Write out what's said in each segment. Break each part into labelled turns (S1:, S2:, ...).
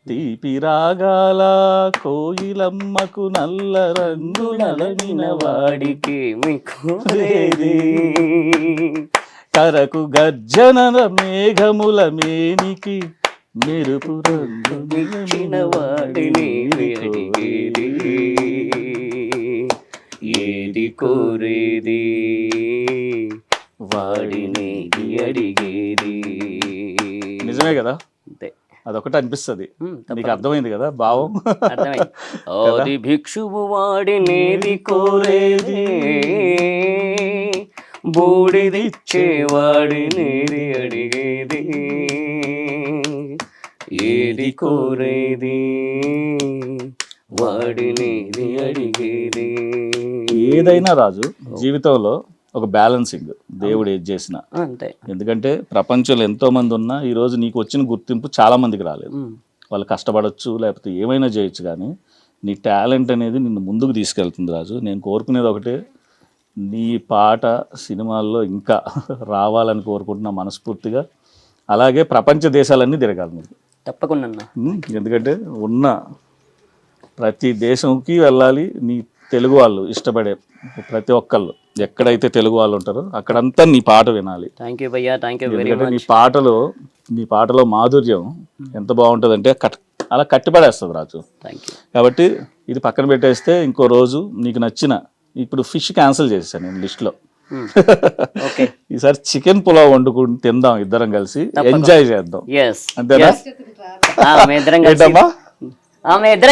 S1: తీపి రాగాల కోయిలమ్మకు నల్ల రంగులలవిన వాడికి
S2: మీకు
S1: కరకు గర్జనల మేఘముల మేనికి మెరుపు రంగు
S2: ఇచ్చిన వాడిని అడిగేది ఏది కోరేది వాడిని అడిగేది.
S1: నిజమే కదా,
S2: అంతే.
S1: అదొకటి అనిపిస్తుంది. నీకు అర్థమైంది కదా భావం?
S2: అర్థమైంది. ఆది భిక్షువు వాడినేది కోరేది బూడిదిచ్చేవాడినేది అడిగేది ఏది కోరేది వాడినేది అడిగేది.
S1: ఏదైనా రాజు జీవితంలో ఒక బ్యాలెన్సింగ్ దేవుడు ఏది చేసినా.
S2: అంతే.
S1: ఎందుకంటే ప్రపంచంలో ఎంతో మంది ఉన్నా ఈరోజు నీకు వచ్చిన గుర్తింపు చాలా మందికి రాలేదు. వాళ్ళు కష్టపడవచ్చు, లేకపోతే ఏమైనా చేయొచ్చు, కానీ నీ టాలెంట్ అనేది నిన్ను ముందుకు తీసుకెళ్తుంది రాజు. నేను కోరుకునేది ఒకటే, నీ పాట సినిమాల్లో ఇంకా రావాలని కోరుకుంటున్నా మనస్ఫూర్తిగా. అలాగే ప్రపంచ దేశాలన్నీ తిరగాలి మీరు.
S2: తప్పకుండా.
S1: ఎందుకంటే ఉన్న ప్రతి దేశంకి వెళ్ళాలి. నీ తెలుగు వాళ్ళు ఇష్టపడే ప్రతి ఒక్కళ్ళు ఎక్కడైతే తెలుగు వాళ్ళు ఉంటారో అక్కడంతా నీ పాట వినాలి.
S2: థ్యాంక్ యూ భయ్యా, థ్యాంక్ యూ వెరీ
S1: ఎందుకంటే
S2: మచ్.
S1: నీ పాటలో మాధుర్యం ఎంత బాగుంటుంది అంటే అలా కట్టిపడేస్తుంది రాజు.
S2: Thank you.
S1: కాబట్టి ఇది పక్కన పెట్టేస్తే ఇంకో రోజు నీకు నచ్చిన, ఇప్పుడు ఫిష్ క్యాన్సిల్ చేశాను నేను లిస్ట్లో.
S2: ఓకే.
S1: ఈసారి చికెన్ పులావ్ వండుకుని తిందాం, ఇద్దరం కలిసి ఎంజాయ్ చేద్దాం. అంతేనా?
S2: మేమిద్దరం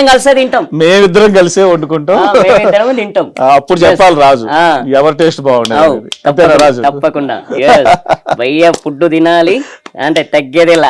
S2: కలిసే తింటాం.
S1: మేమిద్దరం కలిసే వండుకుంటాం.
S2: మేమిద్దరం తింటాం.
S1: అప్పుడు చెప్పాలి రాజు ఎవరి టేస్ట్ బాగుండేది.
S2: తప్పకుండా. భయ్య ఫుడ్ తినాలి అంటే తగ్గేదిలా.